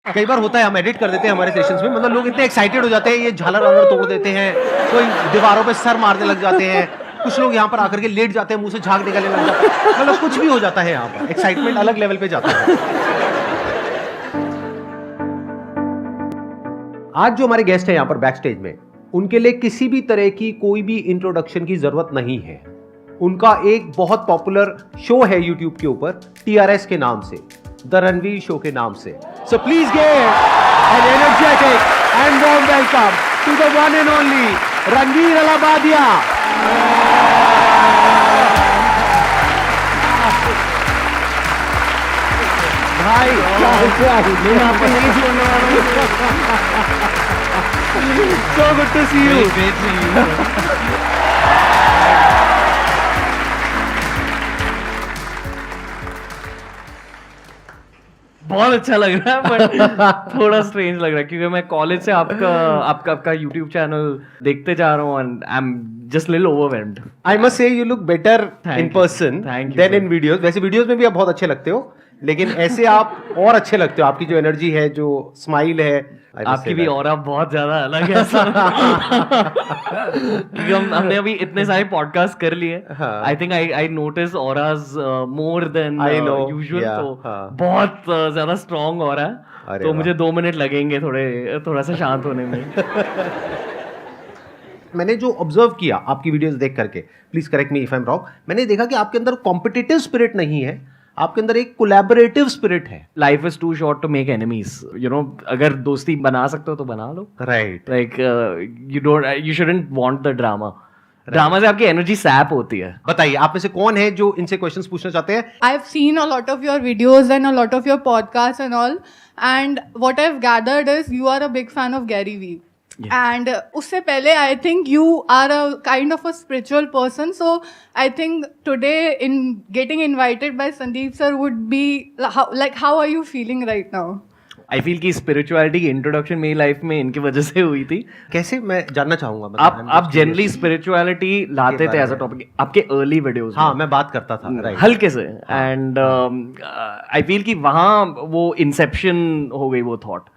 कई बार होता है हम एडिट कर देते हैं हमारे सेशंस में, मतलब लोग इतने एक्साइटेड हो जाते हैं, ये झालर वालर तोड़ देते हैं, कोई दीवारों पे सर मारने लग जाते हैं, कुछ लोग यहाँ पर आकर के लेट जाते हैं, मुंह से झाग निकलने लग जाते हैं, मतलब कुछ भी हो जाता है यहाँ पर, एक्साइटमेंट अलग लेवल पे जाता है। आज जो हमारे गेस्ट हैं यहाँ पर बैक स्टेज में, उनके लिए किसी भी तरह की कोई भी इंट्रोडक्शन की जरूरत नहीं है। उनका एक बहुत पॉपुलर शो है यूट्यूब के ऊपर, TRS के नाम से, द रणवीर शो के नाम से। So please get an energetic and warm welcome to the one and only Ranveer Allahbadia. भाई मैं आपको नहीं छोड़ने वाला हूं। So good to see you. Great seeing you. बहुत अच्छा लग रहा है बट थोड़ा स्ट्रेंज लग रहा है क्योंकि मैं कॉलेज से आपका यूट्यूब चैनल देखते जा रहा हूँ and I am just little overwhelmed. I must say you look better in person than in videos. वैसे वीडियोस में भी आप बहुत अच्छे लगते हो, लेकिन ऐसे आप और अच्छे लगते हो। आपकी जो एनर्जी है, जो स्माइल है, आपकी भी और बहुत ज्यादा अलग है क्योंकि हमने अभी इतने सारे पॉडकास्ट कर लिए। I think I notice auras more than usual, तो बहुत ज्यादा स्ट्रांग हो रहा है, तो मुझे 2 मिनट लगेंगे थोड़ा सा शांत होने में। मैंने जो ऑब्जर्व किया आपकी वीडियोस देख करके, please correct me if I am wrong, मैंने देखा कि आपके अंदर कॉम्पिटिटिव स्पिरिट नहीं है, आपके अंदर एक कोलैबोरेटिव स्पिरिट है। Life is too short to make enemies, you know, अगर दोस्ती बना सकते हो तो बना लो। Right, like you shouldn't want the drama. Drama से आपकी एनर्जी सैप होती है। बताइए आप में से कौन है जो इनसे क्वेश्चंस पूछना चाहते हैं? I've seen a lot of your videos and a lot of your podcasts and all, and what I've gathered is you are a big fan of Gary Vee. Yeah. And उससे पहले I think you are a kind of a spiritual person, so I think today in getting invited by Sandeep sir would be how are you feeling right now? I feel कि spirituality की introduction मेरी life में इनकी वजह से हुई थी। कैसे, मैं जानना चाहूंगा। मतलब आप जनरली स्पिरिचुअलिटी लाते थे एज अ टॉपिक आपके अर्ली वीडियोस। हाँ, मैं बात करता था हल्के से, एंड आई फील कि वहाँ वो इंसेप्शन हो गई वो थॉट।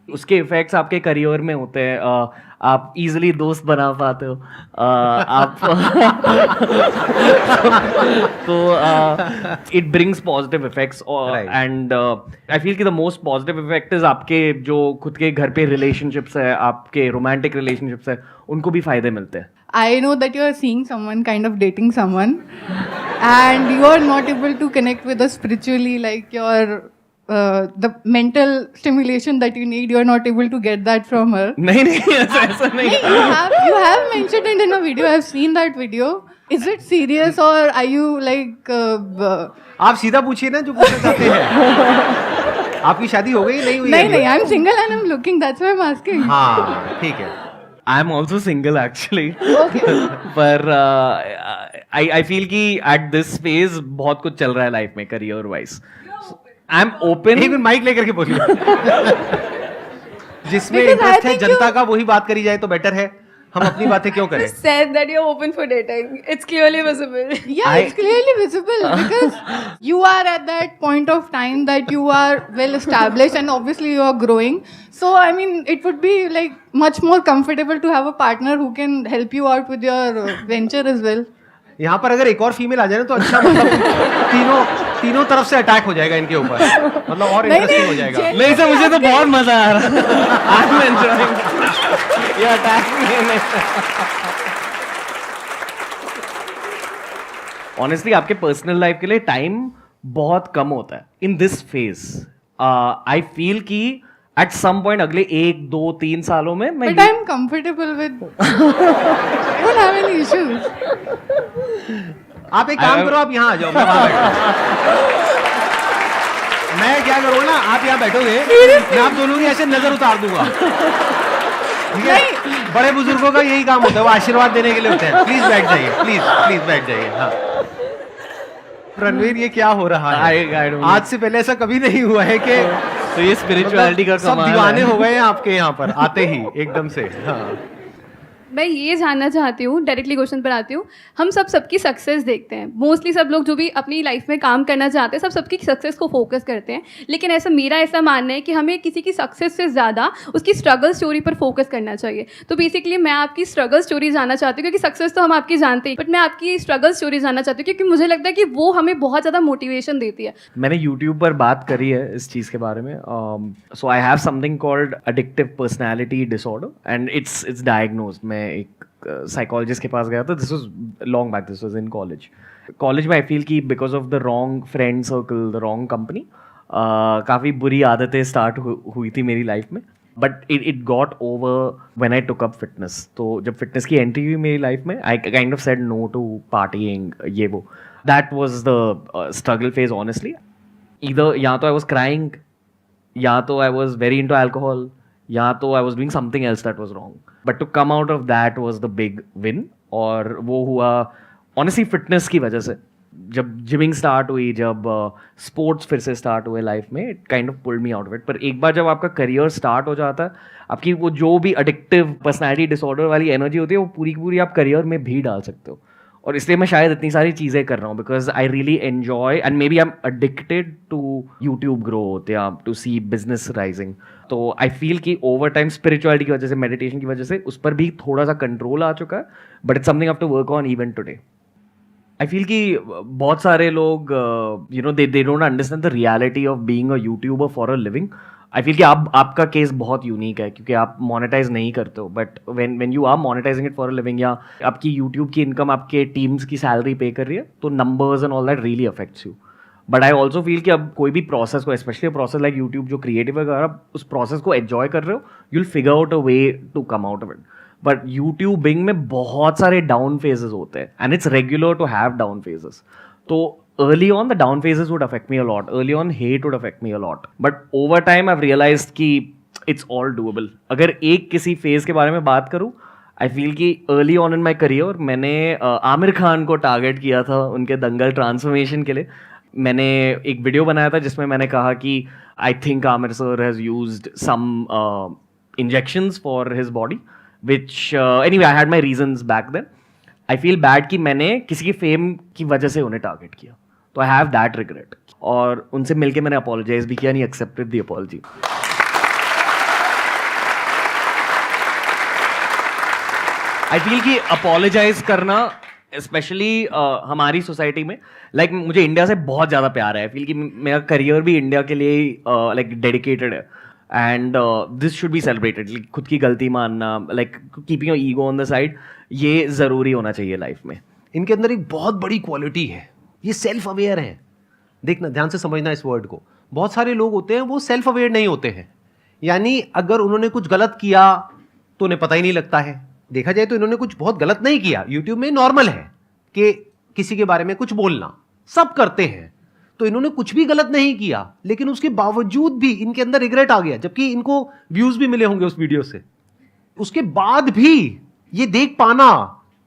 उसके इफेक्ट्स आपके करियर में होते हैं, आप इजीली दोस्त बना पाते हो, आप तो it brings positive effects, and I feel कि the most positive effect is आपके जो खुद के घर पे रिलेशनशिप्स है, आपके रोमांटिक रिलेशनशिप्स है, उनको भी फायदे मिलते हैं। I know that you are seeing someone, kind of dating someone, and you are not able to connect with us spiritually, like your the mental stimulation that you need, you are not able to get that from her. नहीं ऐसा नहीं। You have mentioned it in a video. I have seen that video. Is it serious or are you like? आप सीधा पूछिए ना जो पूछना चाहते हैं। आपकी शादी हो गई नहीं हुई? नहीं, I'm single and I'm looking. That's why I'm asking. हाँ, ठीक है। I am also single actually. Okay. पर I feel कि at this phase बहुत कुछ चल रहा है लाइफ में career wise. I am open. एक मिनट माइक लेकर के बोलिए। जिसमें इंटरेस्ट है जनता का वही बात करी जाए तो बेटर है, हम अपनी बातें क्यों करें? Said that you're open for dating. It's clearly visible. Yeah, it's clearly visible because you are at that point of time that you are well established and obviously you are growing. So I mean, it would be like much more comfortable to have a partner who can help you out with your venture as well. यहाँ पर अगर एक और female आ जाए ना तो अच्छा, मतलब तीनों तरफ से अटैक हो जाएगा इनके ऊपर, मतलब और इंटरेस्टिंग हो जाएगा। नहीं सर, मुझे तो बहुत मजा आ रहा है। आई एम एंजॉयिंग ये अटैक। ऑनेस्टली आपके पर्सनल लाइफ के लिए टाइम बहुत कम होता है in this phase. I feel कि एट सम पॉइंट अगले 1, 2, 3 सालों में मैं But I'm comfortable with. I don't have any issues. आप एक काम करो, आप यहाँ आ जाओ, मैं वहाँ बैठा। मैं क्या करूँ ना, आप यहाँ बैठोगे, मैं आप दोनों की ऐसे नजर उतार दूंगा। ठीक है? बड़े बुजुर्गों का यही काम होता है, वो आशीर्वाद देने के लिए होते हैं। प्लीज बैठ जाइए, प्लीज बैठ जाइए। हाँ रणवीर, ये क्या हो रहा है? आज से पहले ऐसा कभी नहीं हुआ है कि तो ये स्पिरिचुअलिटी का सब दीवाने हो गए हैं आपके यहाँ पर आते ही एकदम से। हाँ मैं ये जानना चाहती हूँ, डायरेक्टली क्वेश्चन पर आती हूँ। हम सबकी सक्सेस देखते हैं, मोस्टली सब लोग जो भी अपनी लाइफ में काम करना चाहते हैं सबकी सक्सेस को फोकस करते हैं, लेकिन मेरा ऐसा मानना है कि हमें किसी की सक्सेस से ज़्यादा उसकी स्ट्रगल स्टोरी पर फोकस करना चाहिए। तो बेसिकली मैं आपकी स्ट्रगल स्टोरी जानना चाहती हूँ, क्योंकि सक्सेस तो हम आपकी जानते हैं, बट मैं आपकी स्ट्रगल स्टोरी जानना चाहती हूँ, क्योंकि मुझे लगता है कि वो हमें बहुत ज़्यादा मोटिवेशन देती है। मैंने यूट्यूब पर बात करी है इस चीज़ के बारे में। So I have something called addictive personality disorder and it's diagnosed. मैं एक साइकोलॉजिस्ट के पास गया था, this was long back, this was in college में। आई फील कि because of the wrong friend circle, the wrong company, काफ़ी बुरी आदतें स्टार्ट हुई थी मेरी लाइफ में, but it got over when I took up fitness. तो जब फिटनेस की एंट्री हुई मेरी लाइफ में, आई kind of said no to partying, ये वो। That was the struggle phase honestly. इधर या तो आई वाज क्राइंग, या तो I was very into alcohol, या तो I was doing something else that was wrong. But to come out of that was the big win. और वो हुआ ऑनेस्टली फिटनेस की वजह से। जब जिमिंग स्टार्ट हुई, जब स्पोर्ट्स फिर से स्टार्ट हुए लाइफ में, it kind of pulled me out of it. पर एक बार जब आपका करियर स्टार्ट हो जाता है, आपकी वो जो भी एडिक्टिव पर्सनैलिटी डिसऑर्डर वाली एनर्जी होती है, वो पूरी की पूरी आप करियर में भी डाल सकते हो। और इसलिए मैं शायद इतनी सारी चीज़ें कर रहा हूँ, because I really enjoy and maybe I am addicted to YouTube growth या टू सी बिजनेस राइजिंग। तो आई फील कि ओवर टाइम स्पिरिचुअलिटी की वजह से, मेडिटेशन की वजह से उस पर भी थोड़ा सा कंट्रोल आ चुका है, but it's something I have to work on even today. I feel कि बहुत सारे लोग you know they don't understand the reality of being a YouTuber for a living. I feel कि आपका केस बहुत यूनिक है, क्योंकि आप मोनेटाइज नहीं करते हो, but when you are monetising it for a living, या आपकी यूट्यूब की इनकम आपके टीम्स की सैलरी पे कर रही है, तो numbers and all that really affects you. But I also feel कि अब कोई भी प्रोसेस को, स्पेशली प्रोसेस लाइक यूट्यूब जो क्रिएटिव है, अगर आप उस प्रोसेस को एंजॉय कर रहे हो, you'll figure out a way to come out of it. But YouTubing में बहुत सारे डाउन फेजेस होते हैं, and it's regular to have down phases. तो early on the down phases would affect me a lot, early on hate would affect me a lot, but over time I've realized कि it's all doable। अगर एक किसी phase के बारे में बात करूँ, आई फील कि early on in my career मैंने आमिर खान को टारगेट किया था उनके दंगल ट्रांसफॉर्मेशन के लिए। मैंने एक वीडियो बनाया था जिसमें मैंने कहा कि I think Aamir sir has used some injections for his body, which anyway I had my reasons back then. I feel bad कि मैंने किसी की फेम की वजह से उन्हें टारगेट किया, तो आई हैव दैट रिग्रेट। और उनसे मिलके मैंने अपोलोजाइज भी किया, नहीं accepted the apology. I feel कि अपोलोजाइज करना स्पेशली हमारी सोसाइटी में, लाइक मुझे इंडिया से बहुत ज़्यादा प्यार है। आई फील कि मेरा करियर भी इंडिया के लिए लाइक डेडिकेटेड है, and this should be celebrated. खुद की गलती मानना, like keeping your ego on the side, ये ज़रूरी होना चाहिए लाइफ में। इनके अंदर एक बहुत बड़ी क्वालिटी है, ये सेल्फ अवेयर हैं। देखना, ध्यान से समझना इस वर्ड को। बहुत सारे लोग होते हैं वो सेल्फ अवेयर नहीं होते हैं, यानी अगर उन्होंने कुछ गलत किया तो उन्हें पता ही नहीं लगता है। देखा जाए तो इन्होंने कुछ बहुत गलत नहीं किया, यूट्यूब में नॉर्मल है कि किसी के बारे में कुछ बोलना, सब करते हैं, तो इन्होंने कुछ भी गलत नहीं किया, लेकिन उसके बावजूद भी इनके अंदर रिग्रेट आ गया, जबकि इनको व्यूज भी मिले होंगे उस वीडियो से। उसके बाद भी ये देख पाना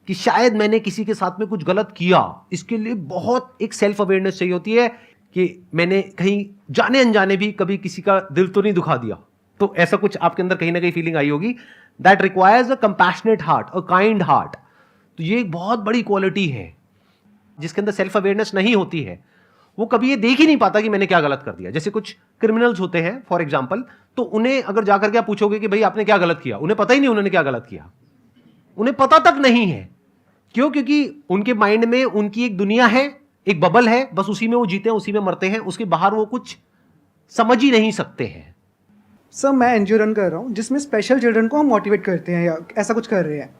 कि शायद मैंने किसी के साथ में कुछ गलत किया, इसके लिए बहुत एक सेल्फ अवेयरनेस चाहिए होती है कि मैंने कहीं जाने अनजाने भी कभी किसी का दिल तो नहीं दुखा दिया। तो ऐसा कुछ आपके अंदर कहीं ना कहीं फीलिंग आई होगी। That requires a compassionate heart, a kind heart. तो ये एक बहुत बड़ी क्वालिटी है। जिसके अंदर सेल्फ अवेयरनेस नहीं होती है वो कभी ये देख ही नहीं पाता कि मैंने क्या गलत कर दिया। जैसे कुछ क्रिमिनल्स होते हैं फॉर एग्जाम्पल, तो उन्हें अगर जाकर के आप पूछोगे कि भाई आपने क्या गलत किया, उन्हें पता ही नहीं उन्होंने क्या गलत किया, उन्हें पता तक नहीं है। क्यों? क्योंकि उनके माइंड में उनकी एक दुनिया है, एक बबल है, बस उसी में वो जीते हैं, उसी में मरते हैं, उसके बाहर वो कुछ समझ ही नहीं सकते हैं। सर मैं एनजीओ रन कर रहा हूँ जिसमें स्पेशल चिल्ड्रन को हम मोटिवेट करते हैं या ऐसा कुछ कर रहे हैं।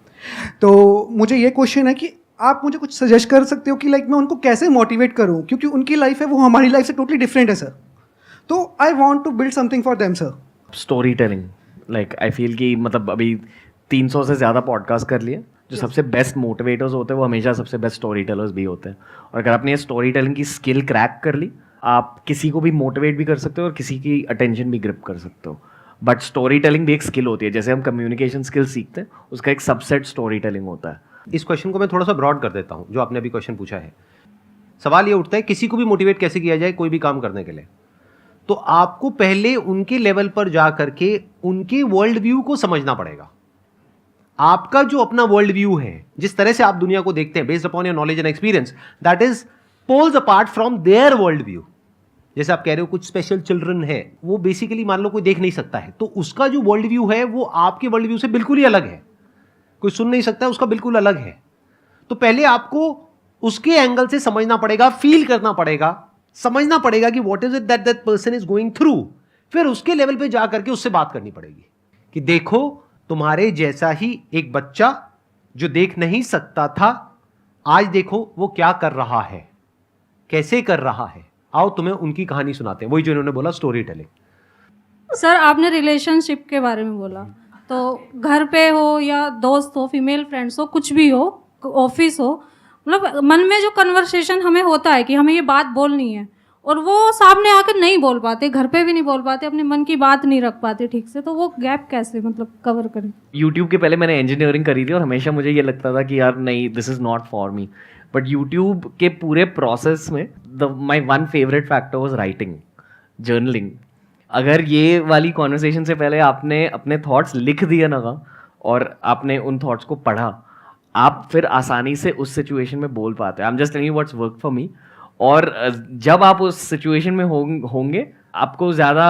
तो मुझे ये क्वेश्चन है कि आप मुझे कुछ सजेस्ट कर सकते हो कि लाइक मैं उनको कैसे मोटिवेट करूँ, क्योंकि उनकी लाइफ है वो हमारी लाइफ से टोटली डिफरेंट है सर। तो I want to build something for them sir. Storytelling, like I feel कि मतलब अभी 300 से ज़्यादा पॉडकास्ट कर लिए। जो सबसे बेस्ट मोटिवेटर्स होते हैं वो हमेशा सबसे बेस्ट स्टोरी टेलर्स भी होते हैं। और अगर आपने ये स्टोरी टेलिंग की स्किल क्रैक कर ली, आप किसी को भी मोटिवेट भी कर सकते हो और किसी की अटेंशन भी ग्रिप कर सकते हो। बट स्टोरी टेलिंग भी एक स्किल होती है, जैसे हम कम्युनिकेशन स्किल सीखते हैं, उसका एक सबसेट स्टोरी टेलिंग होता है। इस क्वेश्चन को मैं थोड़ा सा ब्रॉड कर देता हूं, जो आपने अभी क्वेश्चन पूछा है। सवाल ये उठता है किसी को भी मोटिवेट कैसे किया जाए कोई भी काम करने के लिए। तो आपको पहले उनके लेवल पर जा करके उनके वर्ल्ड व्यू को समझना पड़ेगा। आपका जो अपना वर्ल्ड व्यू है, जिस तरह से आप दुनिया को देखते हैं based upon your knowledge and experience, that is poles apart from their world view. जैसे आप कह रहे हो कुछ स्पेशल चिल्ड्रन है, वो बेसिकली मान लो कोई देख नहीं सकता है, तो उसका जो वर्ल्ड व्यू है वो आपके वर्ल्ड व्यू से बिल्कुल ही अलग है। कोई सुन नहीं सकता है, उसका बिल्कुल अलग है। तो पहले आपको उसके एंगल से समझना पड़ेगा, फील करना पड़ेगा, समझना पड़ेगा कि what is it that that person is going through. फिर उसके लेवल पे जा करके उससे बात करनी पड़ेगी कि देखो तुम्हारे जैसा ही एक बच्चा जो देख नहीं सकता था, आज देखो वो क्या कर रहा है, कैसे कर रहा है। आओ तुम्हें उनकी कहानी सुनाते हैं। वही जो इन्होंने बोला, स्टोरी टेलिंग। सर आपने रिलेशनशिप के बारे में बोला, तो घर पे हो या दोस्त हो, फीमेल फ्रेंड्स हो, कुछ भी हो, ऑफिस हो, मतलब मन में जो कन्वर्सेशन हमें होता है कि हमें ये बात बोलनी है, और वो सामने आकर नहीं बोल पाते, घर पे भी नहीं बोल पाते, अपने मन की बात नहीं रख पाते ठीक से, तो वो गैप कैसे मतलब कवर करें? यूट्यूब के पहले मैंने इंजीनियरिंग करी थी और हमेशा मुझे ये लगता था कि यार नहीं, this is not for me. But YouTube के पूरे प्रोसेस में my one favourite factor was writing, journaling. अगर ये वाली कॉन्वर्सेशन से पहले आपने अपने थॉट्स लिख दिए ना और आपने उन थॉट्स को पढ़ा, आप फिर आसानी से उस सिचुएशन में बोल पाते हैं। I am just telling you what's work for me. और जब आप उस सिचुएशन में होंगे, आपको ज़्यादा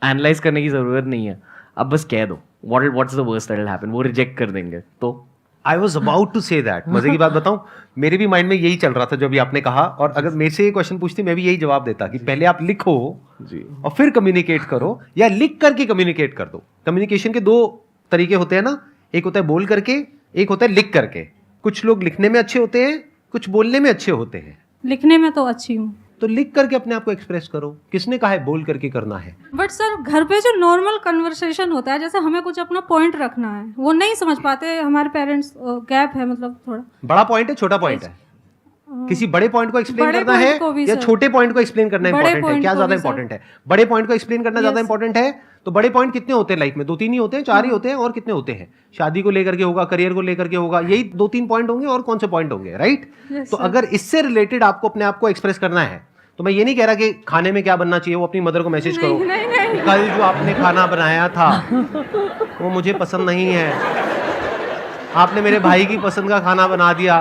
एनालाइज करने की ज़रूरत नहीं है, आप बस कह दो what's the worst that will happen, वो रिजेक्ट कर देंगे। तो I was about to say that. मजे की बात बताऊं, मेरे भी माइंड में यही चल रहा था जो अभी आपने कहा, और अगर मेरे से ये क्वेश्चन पूछती मैं भी यही जवाब देता कि पहले आप लिखो जी और फिर कम्युनिकेट करो, या लिख करके कम्युनिकेट कर दो। कम्युनिकेशन के दो तरीके होते हैं ना, एक होता है बोल करके, एक होता है लिख करके। कुछ लोग लिखने में अच्छे होते हैं, कुछ बोलने में अच्छे होते हैं। लिखने में तो अच्छी हूँ, तो लिख करके अपने आप को एक्सप्रेस करो। किसने कहा है बोल करके करना है? बट सर घर पे जो नॉर्मल कन्वर्सेशन होता है, जैसे हमें कुछ अपना पॉइंट रखना है, वो नहीं समझ पाते हमारे पेरेंट्स, गैप है मतलब थोड़ा। बड़ा पॉइंट है, छोटा पॉइंट है? किसी बड़े पॉइंट को एक्सप्लेन करना है या छोटे पॉइंट को एक्सप्लेन करना इंपॉर्टेंट है? क्या ज्यादा इंपॉर्टेंट है? बड़े पॉइंट को एक्सप्लेन करना ज्यादा इंपॉर्टेंट है। तो बड़े पॉइंट कितने होते हैं लाइफ में? 2-3 ही होते हैं, 4 ही होते हैं, और कितने होते हैं? शादी को लेकर के होगा, करियर को लेकर के होगा, यही 2-3 पॉइंट होंगे, और कौन से पॉइंट होंगे, राइट? तो अगर इससे रिलेटेड आपको अपने आप को एक्सप्रेस करना है, तो मैं ये नहीं कह रहा कि खाने में क्या बनना चाहिए, वो अपनी मदर को मैसेज करो, कल जो आपने खाना बनाया था वो मुझे पसंद नहीं है, आपने मेरे भाई की पसंद का खाना बना दिया,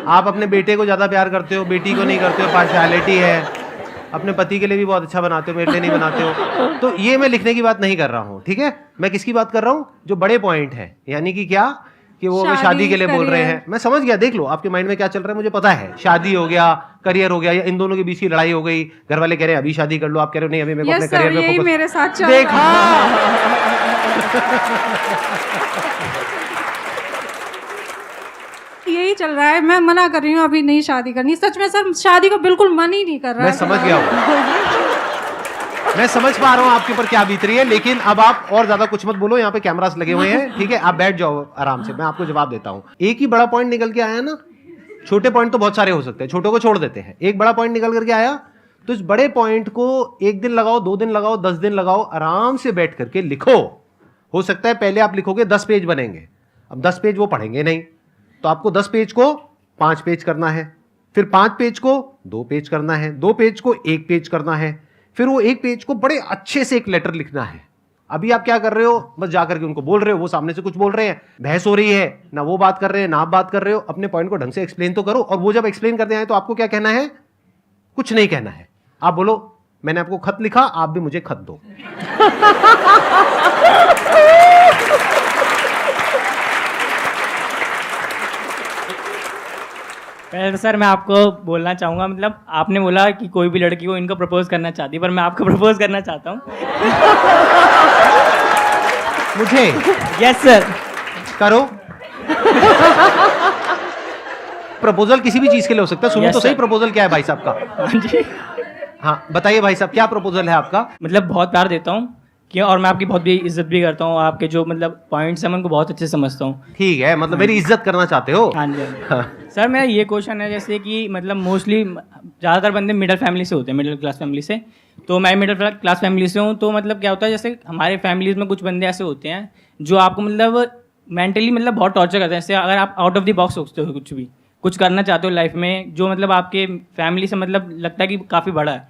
आप अपने बेटे को ज़्यादा प्यार करते हो, बेटी को नहीं करते हो, पार्शियलिटी है, अपने पति के लिए भी बहुत अच्छा बनाते हो, मेरे लिए नहीं बनाते हो। तो ये मैं लिखने की बात नहीं कर रहा हूँ, ठीक है? मैं किसकी बात कर रहा हूँ? जो बड़े पॉइंट है, यानी कि क्या कि वो शादी के लिए बोल रहे हैं। मैं समझ गया, देख लो आपके माइंड में क्या चल रहा है, मुझे पता है। शादी हो गया, करियर हो गया, या इन दोनों के बीच की लड़ाई हो गई, घर वाले कह रहे हैं अभी शादी कर लो, आप कह रहे हो नहीं अभी मेरे को अपने करियर में फोकस। मेरे साथ चल देखा यही चल रहा है। मैं मना कर रही हूँ, अभी नहीं शादी करनी। सच में सर शादी को बिल्कुल मन ही नहीं कर रहा है। मैं समझ गया मैं समझ पा रहा हूँ आपके ऊपर क्या बीत रही है, लेकिन अब आप और ज्यादा कुछ मत बोलो, यहाँ पे कैमरास लगे हुए हैं, ठीक है? आप बैठ जाओ आराम से, मैं आपको जवाब देता हूँ। एक ही बड़ा पॉइंट निकल के आया ना, छोटे पॉइंट तो बहुत सारे हो सकते हैं, छोटों को छोड़ देते हैं। एक बड़ा पॉइंट निकल करके आया, तो इस बड़े पॉइंट को 1 दिन लगाओ, 2 दिन लगाओ, 10 दिन लगाओ, आराम से बैठ करके लिखो। हो सकता है पहले आप लिखोगे 10 पेज बनेंगे, अब 10 पेज वो पढ़ेंगे नहीं, तो आपको 10 पेज को 5 पेज करना है, फिर 5 पेज को 2 पेज करना है, 2 पेज को 1 पेज करना है, फिर वो 1 पेज को बड़े अच्छे से एक लेटर लिखना है। अभी आप क्या कर रहे हो? बस जाकर के उनको बोल रहे हो, वो सामने से कुछ बोल रहे हैं, बहस हो रही है, ना वो बात कर रहे हैं ना आप बात कर रहे हो। अपने पॉइंट को ढंग से एक्सप्लेन तो करो, और वो जब एक्सप्लेन करते आए तो आपको क्या कहना है? कुछ नहीं कहना है। आप बोलो मैंने आपको खत लिखा, आप भी मुझे खत दो। पहले तो सर मैं आपको बोलना चाहूँगा, मतलब आपने बोला कि कोई भी लड़की को इनको प्रपोज करना चाहती है, पर मैं आपको प्रपोज करना चाहता हूँ। मुझे? Yes sir. करो। प्रपोजल किसी भी चीज के लिए हो सकता है। सुनो तो सही, प्रपोजल क्या है भाई साहब का? हाँ जी। हाँ बताइए भाई साहब, क्या प्रपोजल है आपका? मतलब बहुत प्यार देता हूँ कि, और मैं आपकी बहुत भी इज्जत भी करता हूँ, आपके जो मतलब पॉइंट्स हैं मैं उनको बहुत अच्छे से समझता हूँ। ठीक है, मतलब मेरी इज्जत करना चाहते हो? हाँ जी। सर मेरा ये क्वेश्चन है, जैसे कि मतलब मोस्टली ज़्यादातर बंदे मिडिल फैमिली से होते हैं, मिडिल क्लास फैमिली से, तो मैं मिडिल क्लास फैमिली से हूँ। तो मतलब क्या होता है, जैसे हमारे फैमिलीज में कुछ बंदे ऐसे होते हैं जो आपको मतलब मेंटली मतलब बहुत टॉर्चर करते हैं। जैसे अगर आप आउट ऑफ द बॉक्स सोचते हो, कुछ करना चाहते हो लाइफ में, जो मतलब आपके फैमिली से मतलब लगता है कि काफ़ी बड़ा है,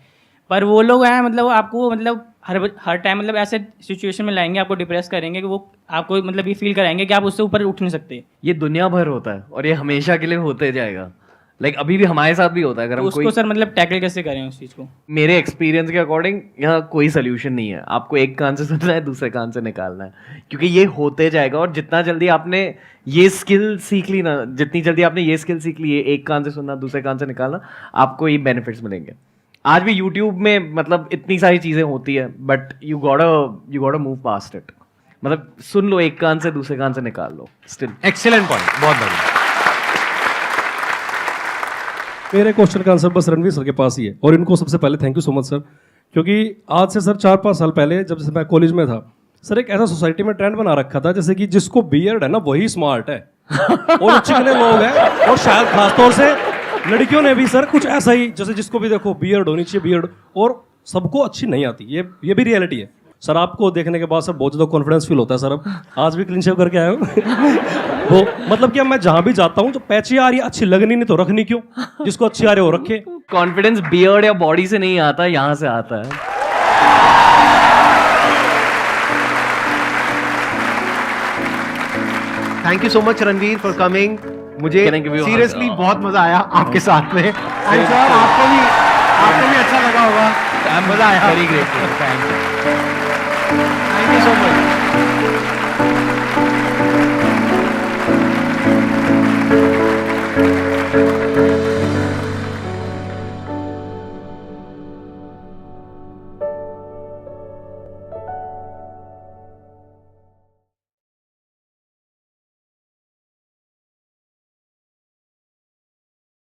पर वो लोग हैं मतलब आपको मतलब हर टाइम मतलब ऐसे सिचुएशन में लाएंगे, आपको डिप्रेस करेंगे कि वो आपको मतलब ये फील कराएंगे कि आप उससे ऊपर उठ नहीं सकते। ये दुनिया भर होता है और ये हमेशा के लिए होते जाएगा। अभी भी हमारे साथ भी होता है। अगर तो हम उसको सर मतलब टैकल कैसे करें उस चीज़ को? मेरे एक्सपीरियंस के अकॉर्डिंग यहाँ कोई सोल्यूशन नहीं है। आपको एक कान से सुनना है, दूसरे कान से निकालना है, क्योंकि ये होते जाएगा। और जितना जल्दी आपने ये स्किल सीख ली ना, जितनी जल्दी आपने ये स्किल सीख ली है, एक कान से सुनना दूसरे कान से निकालना, आपको ये बेनिफिट्स मिलेंगे। आज भी यूट्यूब में मतलब इतनी सारी चीज़ें होती है, but you got move past it. मतलब सुन लो एक कान से, दूसरे कान से निकाल लो। स्टिल एक्सीलेंट पॉइंट, बहुत बढ़िया। मेरे क्वेश्चन का आंसर बस रणवीर सर के पास ही है, और इनको सबसे पहले thank you so much sir, क्योंकि आज से सर 4-5 साल पहले जब मैं कॉलेज में था सर, एक ऐसा सोसाइटी में ट्रेंड बना रखा था जैसे कि जिसको बियर्ड है ना वही स्मार्ट है और चिकने लोग हैं, और शायद खासतौर से लड़कियों ने भी सर कुछ ऐसा ही, जैसे जिसको भी देखो बियर्ड होनी चाहिए बियर्ड, और सबको अच्छी नहीं आती। ये भी रियलिटी है सर। आपको देखने के बाद सर बहुत ज़्यादा कॉन्फिडेंस फील होता है सर। अब आज भी क्लीन शेव करके आया हूँ वो मतलब कि अब मैं जहां भी जाता हूँ जो पैची आ रही है अच्छी लगनी नहीं तो रखनी क्यों, जिसको अच्छी आ रही है वो रखे। कॉन्फिडेंस बियर्ड या बॉडी से नहीं आता, यहाँ से आता है। Thank you so much Ranveer for coming. मुझे सीरियसली बहुत मजा आया आपके साथ में। एंड सर आपको भी अच्छा लगा होगा, मजा आया। Very great, thank you so much.